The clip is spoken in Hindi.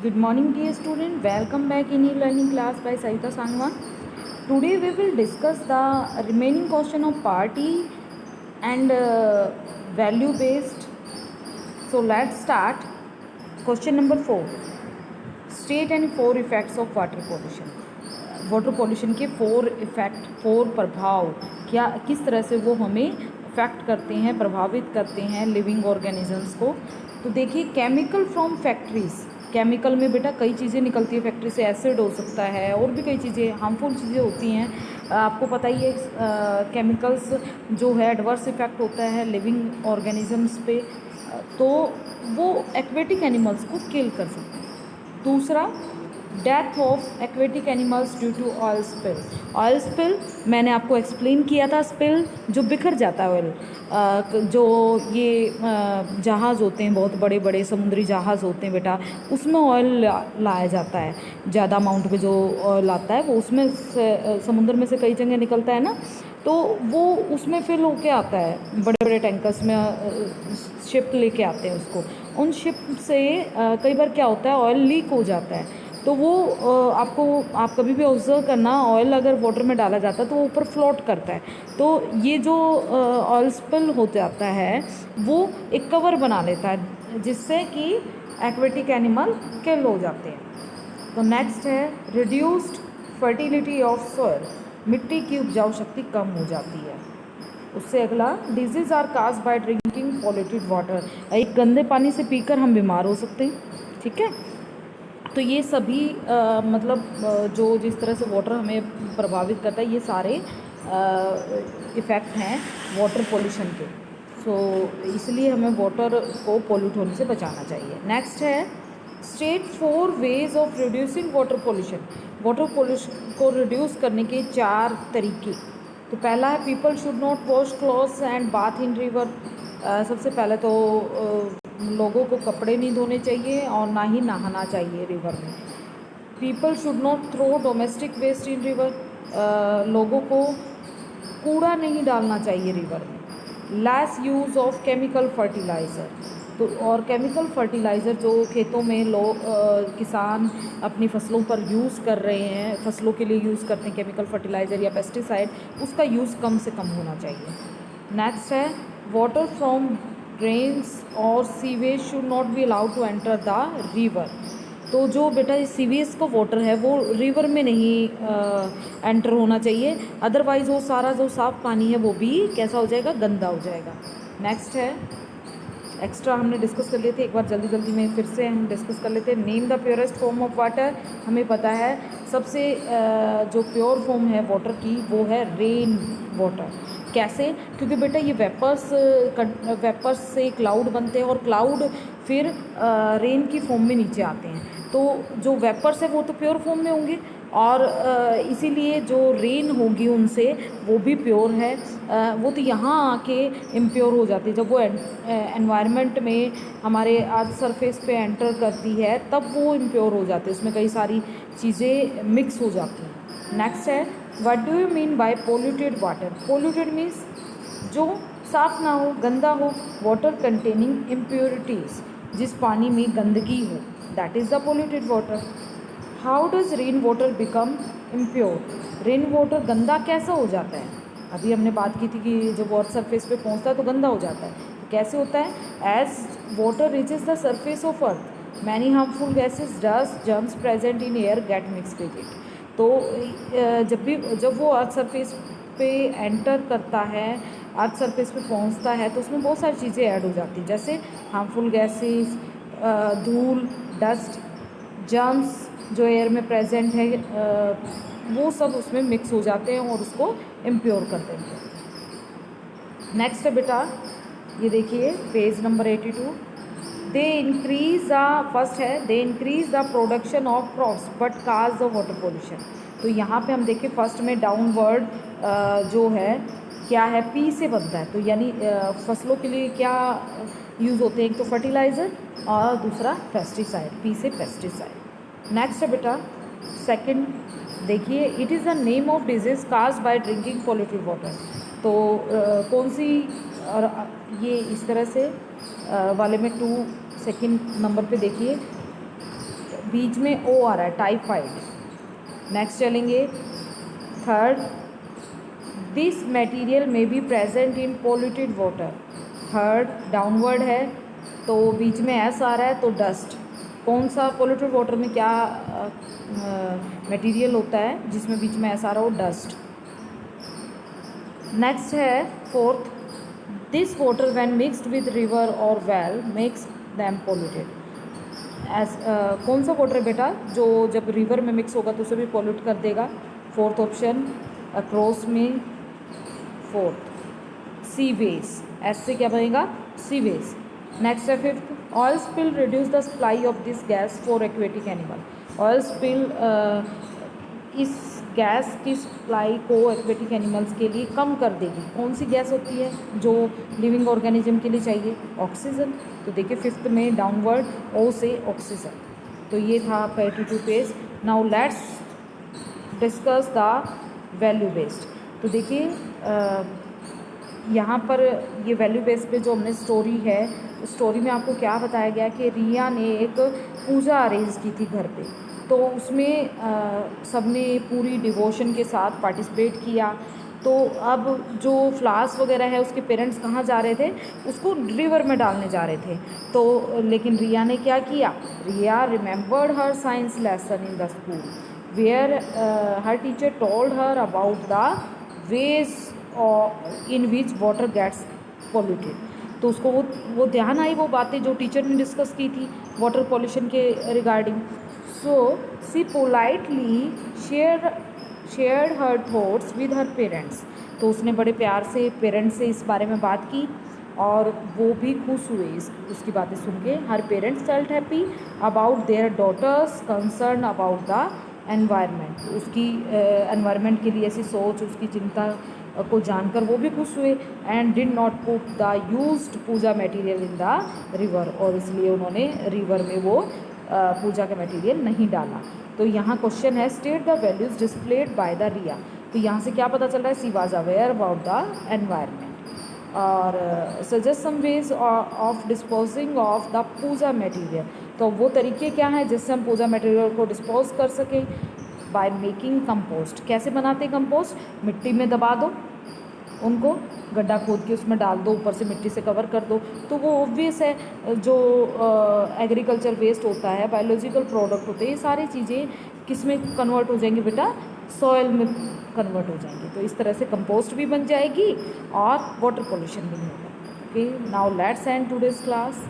Good morning, dear student. Welcome back in e-learning class by Saita Sangwan. Today we will discuss the remaining question of part E and value based. So let's start. Question number 4. State and 4 effects of water pollution. Water pollution के 4 इफ़ेक्ट 4 प्रभाव क्या किस तरह से वो हमें इफ़ेक्ट करते हैं, प्रभावित करते हैं लिविंग ऑर्गेनिजम्स को। तो देखिए, केमिकल फ्रॉम फैक्ट्रीज़, केमिकल में बेटा कई चीज़ें निकलती है फैक्ट्री से, एसिड हो सकता है और भी कई चीज़ें हार्मफुल चीज़ें होती हैं। आपको पता ही है केमिकल्स जो है एडवर्स इफ़ेक्ट होता है लिविंग ऑर्गेनिजम्स पे, तो वो एक्वेटिक एनिमल्स को किल कर सकते हैं। दूसरा, death of aquatic animals due to oil spill. Oil spill मैंने आपको एक्सप्लेन किया था, स्पिल जो बिखर जाता है ऑयल, जो ये जहाज़ होते हैं, बहुत बड़े बड़े समुद्री जहाज़ होते हैं बेटा, उसमें ऑयल लाया जाता है। ज़्यादा अमाउंट में जो ऑयल आता है वो उसमें से समुद्र में से कई जगह निकलता है ना, तो वो उसमें फिल होके आता है, बड़े बड़े टैंकर्स में शिप लेके आते हैं उसको। उन शिप से कई बार क्या होता है, ऑयल लीक हो जाता है, तो वो आप कभी भी ऑब्जर्व करना, ऑयल अगर वाटर में डाला जाता है तो वो ऊपर फ्लोट करता है। तो ये जो ऑयल स्पिल हो जाता है वो एक कवर बना लेता है जिससे कि एक्वेटिक एनिमल किल हो जाते हैं। तो नेक्स्ट है रिड्यूस्ड फर्टिलिटी ऑफ सॉइल, मिट्टी की उपजाऊ शक्ति कम हो जाती है। उससे अगला, disease are cause by drinking polluted water, एक गंदे पानी से पीकर हम बीमार हो सकते हैं। ठीक है, तो ये सभी जो जिस तरह से वाटर हमें प्रभावित करता है, ये सारे इफ़ेक्ट हैं वाटर पोल्यूशन के। सो इसलिए हमें वाटर को पोल्यूट होने से बचाना चाहिए। नेक्स्ट है state 4 ways of reducing water pollution. Water pollution को रिड्यूस करने के 4 तरीके। तो पहला है people should not wash clothes and bath in river. सबसे पहले तो लोगों को कपड़े नहीं धोने चाहिए और ना ही नहाना चाहिए रिवर में। People should not throw domestic waste in river, लोगों को कूड़ा नहीं डालना चाहिए रिवर में। Less use of chemical fertiliser, तो और केमिकल फर्टिलाइज़र जो खेतों में किसान अपनी फसलों पर यूज़ कर रहे हैं, फसलों के लिए यूज़ करते हैं केमिकल फर्टिलाइज़र या पेस्टिसाइड, उसका यूज़ कम से कम होना चाहिए। नेक्स्ट है वाटर फ्रॉम ड्रेन्स और sewage should not be allowed to enter the river. तो जो बेटा सीवेज का वाटर है वो रिवर में नहीं एंटर होना चाहिए, अदरवाइज़ वो सारा जो साफ़ पानी है वो भी कैसा हो जाएगा, गंदा हो जाएगा। नेक्स्ट है, एक्स्ट्रा हमने डिस्कस कर लिए थे, एक बार जल्दी जल्दी में फिर से हम डिस्कस कर लेते हैं। Name the purest form of water, हमें पता है सबसे जो प्योर फॉर्म है वाटर की वो है रेन वाटर। कैसे? क्योंकि बेटा ये वेपर्स से क्लाउड बनते हैं और क्लाउड फिर रेन की फॉर्म में नीचे आते हैं, तो जो वेपर्स है वो तो प्योर फॉर्म में होंगे और इसीलिए जो रेन होगी उनसे वो भी प्योर है। वो तो यहाँ आके इम्प्योर हो जाती है, जब वो एनवायरनमेंट में हमारे अर्थ सरफेस पे एंटर करती है तब वो इम्प्योर हो जाती है, उसमें कई सारी चीज़ें मिक्स हो जाती हैं। नेक्स्ट है what do you mean by polluted water. Polluted means जो साफ़ ना हो, गंदा हो। वाटर कंटेनिंग इम्प्योरिटीज़, जिस पानी में गंदगी हो, that is the polluted water. How does rain water become impure. Rain water गंदा कैसा हो जाता है? अभी हमने बात की थी कि जब वाटर सरफेस पे पहुंचता है तो गंदा हो जाता है, तो कैसे होता है? As water reaches the surface of earth many harmful gases dust germs present in air get mix with it. तो जब वो अर्थ सरफेस पे एंटर करता है, अर्थ सरफेस पे पहुंचता है, तो उसमें बहुत सारी चीज़ें ऐड हो जाती हैं, जैसे हार्मफुल गैसेस, धूल, डस्ट, जर्म्स जो एयर में प्रेजेंट है, वो सब उसमें मिक्स हो जाते हैं और उसको इम्प्योर कर देते हैं। नेक्स्ट है बेटा, ये देखिए page number 82। They increase the, first है they increase the production of crops but cause the water pollution. तो यहाँ पे हम देखें फर्स्ट में डाउनवर्ड जो है क्या है, पी से बनता है, तो यानी फसलों के लिए क्या यूज़ होते हैं, एक तो फर्टिलाइज़र और दूसरा पेस्टिसाइड, पी से पेस्टिसाइड। नेक्स्ट है बेटा सेकंड, देखिए it is the name of disease cause by drinking polluted water. तो कौन सी, और ये इस तरह से वाले में 2 सेकंड नंबर पे देखिए बीच में ओ आ रहा है, टाइफाइड। नेक्स्ट चलेंगे, थर्ड, दिस मटेरियल में be present in polluted water. Third downward है तो बीच में एस आ रहा है तो डस्ट। कौन सा पोल्यूटेड वाटर में क्या मटेरियल होता है जिसमें बीच में एस आ रहा हो? डस्ट। नेक्स्ट है fourth, this water when mixed with river और वेल मेक्स दैम पोल्यूटेड। कौन सा वाटर है बेटा जो जब रिवर में मिक्स होगा तो उसे भी पोल्यूट कर देगा? फोर्थ ऑप्शन अक्रॉस में फोर्थ, सीवेज। एस से क्या बनेगा? सीवेज। नेक्स्ट है fifth, oil spill reduce the supply of this gas for aquatic animal. Oil spill इस गैस की सप्लाई को एक्वेटिक एनिमल्स के लिए कम कर देगी। कौन सी गैस होती है जो लिविंग ऑर्गेनिज्म के लिए चाहिए? ऑक्सीजन। तो देखिए फिफ्थ में डाउनवर्ड ओ से ऑक्सीजन। तो ये था page two page. Now let's discuss the value based. तो देखिए यहाँ पर ये वैल्यू बेस पे जो हमने स्टोरी है, स्टोरी में आपको क्या बताया गया कि रिया ने एक पूजा अरेंज की थी घर पे। तो उसमें सबने पूरी डिवोशन के साथ पार्टिसिपेट किया। तो अब जो फ्लावर्स वगैरह है उसके पेरेंट्स कहाँ जा रहे थे? उसको रिवर में डालने जा रहे थे। तो लेकिन रिया ने क्या किया? Riya remembered her science lesson in the school where her teacher told her about the ways in which water gets polluted. तो उसको वो ध्यान आई वो बातें जो टीचर ने डिस्कस की थी वाटर पॉल्यूशन के regarding. So she politely share her thoughts with her parents. तो उसने बड़े प्यार से पेरेंट्स से इस बारे में बात की और वो भी खुश हुए उसकी बातें सुन के। Her parents felt happy about their daughter's concern about the environment. उसकी एनवायरनमेंट के लिए ऐसी सोच, उसकी चिंता को जानकर वो भी खुश हुए। And did not put the used puja material in the river. और इसलिए उन्होंने रिवर में वो पूजा का मटेरियल नहीं डाला। तो यहाँ क्वेश्चन है state the values displayed by the Riya. तो यहाँ से क्या पता चल रहा है? She was aware about the environment. और suggest some ways of disposing of the puja material. तो वो तरीके क्या हैं जिससे हम पूजा मटेरियल को डिस्पोज कर सकें? By making compost. कैसे बनाते हैं कंपोस्ट? मिट्टी में दबा दो उनको, गड्ढा खोद के उसमें डाल दो, ऊपर से मिट्टी से कवर कर दो। तो वो ऑब्वियस है जो एग्रीकल्चर वेस्ट होता है, बायोलॉजिकल प्रोडक्ट होते हैं, ये सारी चीज़ें किस में कन्वर्ट हो जाएंगी बेटा? सॉइल में कन्वर्ट हो जाएंगे। तो इस तरह से कंपोस्ट भी बन जाएगी और वाटर पोल्यूशन भी नहीं होगा। Okay, now let's end today's class.